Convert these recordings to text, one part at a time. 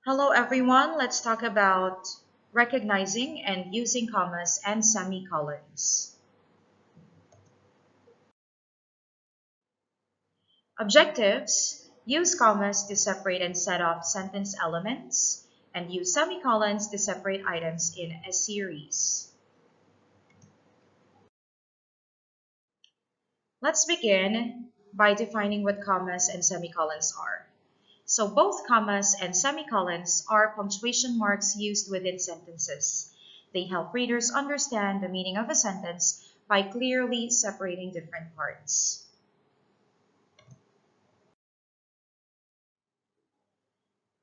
Hello everyone, let's talk about recognizing and using commas and semicolons. Objectives: use commas to separate and set up sentence elements, and use semicolons to separate items in a series. Let's begin by defining what commas and semicolons are. So both commas and semicolons are punctuation marks used within sentences. They help readers understand the meaning of a sentence by clearly separating different parts.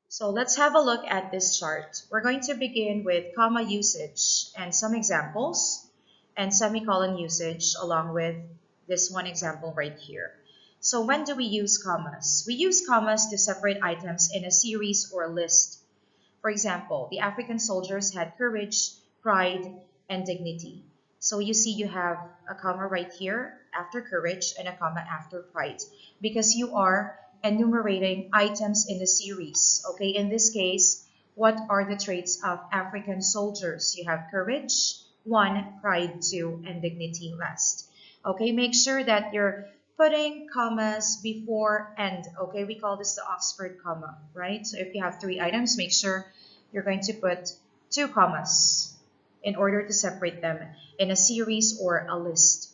So let's have a look at this chart. We're going to begin with comma usage and some examples, and semicolon usage along with this one example right here. So when do we use commas? We use commas to separate items in a series or a list. For example, the African soldiers had courage, pride, and dignity. So you see you have a comma right here after courage and a comma after pride because you are enumerating items in the series. Okay, in this case, what are the traits of African soldiers? You have courage, 1, pride, 2, and dignity last. Okay, make sure that you're putting commas before and. Okay, we call this the Oxford comma, right? So if you have 3 items, make sure you're going to put 2 commas in order to separate them in a series or a list.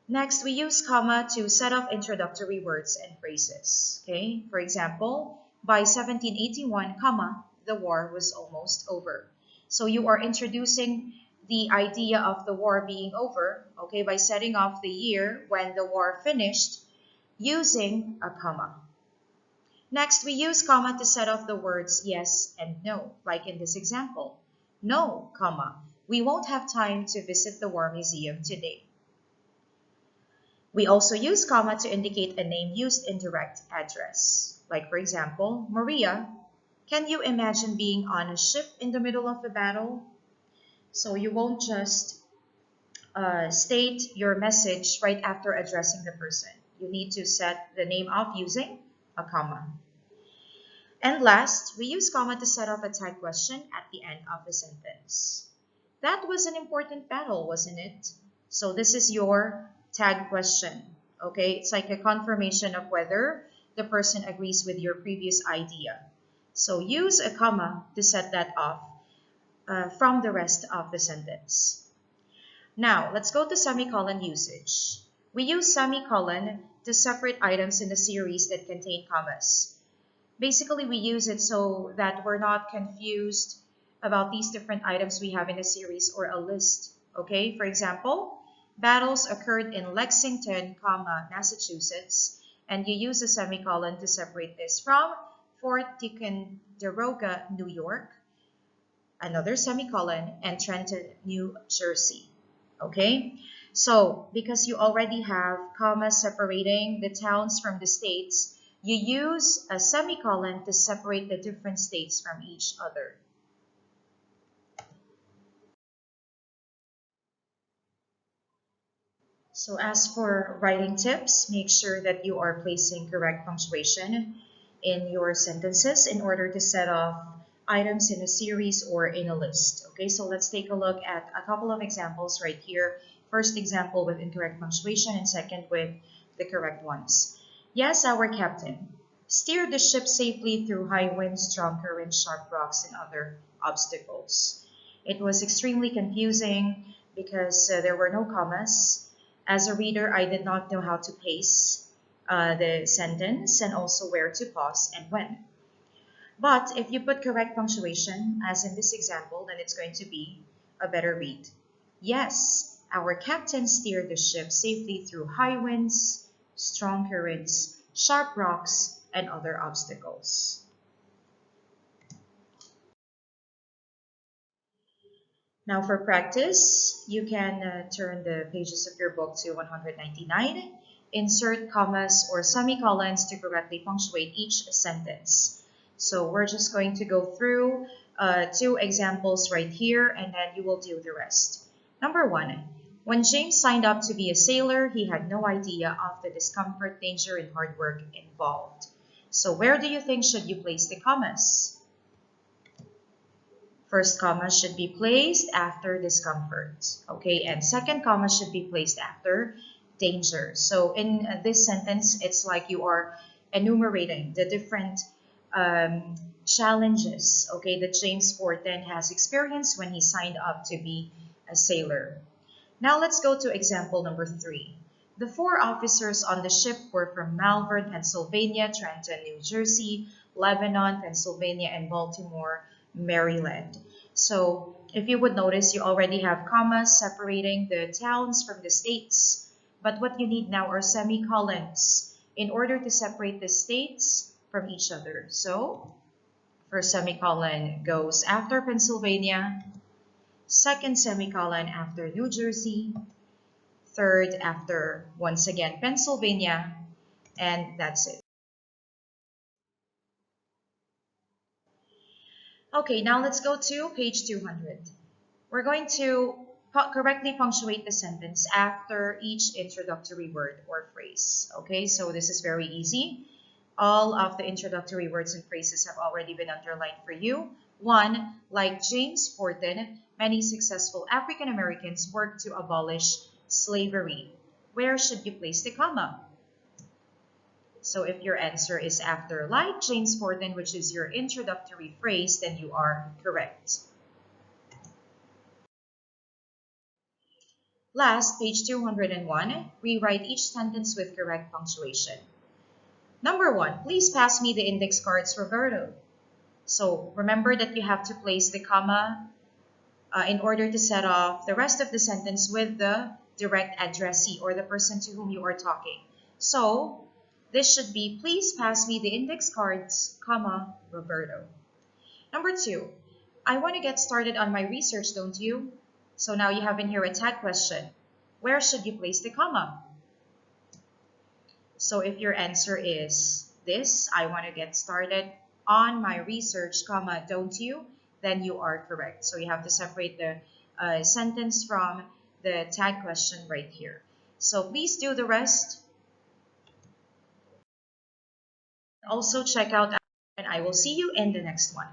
Next, we use comma to set up introductory words and phrases. Okay, for example, by 1781, comma, the war was almost over. So you are introducing the idea of the war being over, okay, by setting off the year when the war finished using a comma. Next, we use comma to set off the words yes and no, like in this example. No, comma, we won't have time to visit the War Museum today. We also use comma to indicate a name used in direct address. Like for example, Maria, can you imagine being on a ship in the middle of a battle? So you won't just state your message right after addressing the person. You need to set the name off using a comma. And last, we use comma to set up a tag question at the end of the sentence. That was an important battle, wasn't it? So this is your tag question. Okay, it's like a confirmation of whether the person agrees with your previous idea. So use a comma to set that off from the rest of the sentence. Now, let's go to semicolon usage. We use semicolon to separate items in a series that contain commas. Basically, we use it so that we're not confused about these different items we have in a series or a list. Okay, for example, battles occurred in Lexington, Massachusetts, and you use a semicolon to separate this from Fort Ticonderoga, New York, another semicolon, and Trenton, New Jersey. Okay, so because you already have commas separating the towns from the states, you use a semicolon to separate the different states from each other. So as for writing tips, make sure that you are placing correct punctuation in your sentences in order to set off items in a series or in a list. Okay, so let's take a look at a couple of examples right here. First example with incorrect punctuation and second with the correct ones. Yes, our captain steered the ship safely through high winds, strong currents, sharp rocks, and other obstacles. It was extremely confusing because there were no commas. As a reader, I did not know how to pace the sentence and also where to pause and when. But if you put correct punctuation, as in this example, then it's going to be a better read. Yes, our captain steered the ship safely through high winds, strong currents, sharp rocks, and other obstacles. Now for practice, you can turn the pages of your book to 199. Insert commas or semicolons to correctly punctuate each sentence. So we're just going to go through 2 examples right here and then you will do the rest. Number 1, when James signed up to be a sailor, he had no idea of the discomfort, danger, and hard work involved. So where do you think should you place the commas? First comma should be placed after discomfort, okay? And second comma should be placed after danger. So in this sentence, it's like you are enumerating the different challenges, okay, that James Forten has experienced when he signed up to be a sailor. Now let's go to example number 3. The 4 officers on the ship were from Malvern, Pennsylvania, Trenton, New Jersey, Lebanon, Pennsylvania, and Baltimore, Maryland. So if you would notice, you already have commas separating the towns from the states. But what you need now are semicolons in order to separate the states from each other. So first semicolon goes after Pennsylvania, second semicolon after New Jersey, third after, once again, Pennsylvania, and that's it. Okay, now let's go to page 200. We're going to correctly punctuate the sentence after each introductory word or phrase. Okay, so this is very easy. All of the introductory words and phrases have already been underlined for you. 1, like James Forten, many successful African Americans worked to abolish slavery. Where should you place the comma? So if your answer is after like James Forten, which is your introductory phrase, then you are correct. Last, page 201, rewrite each sentence with correct punctuation. Number 1, please pass me the index cards, Roberto. So remember that you have to place the comma in order to set off the rest of the sentence with the direct addressee or the person to whom you are talking. So this should be, please pass me the index cards, comma, Roberto. Number 2, I want to get started on my research, don't you? So now you have in here a tag question. Where should you place the comma? So if your answer is this, I want to get started on my research, comma, don't you? Then you are correct. So you have to separate the sentence from the tag question right here. So please do the rest. Also check out, and I will see you in the next one.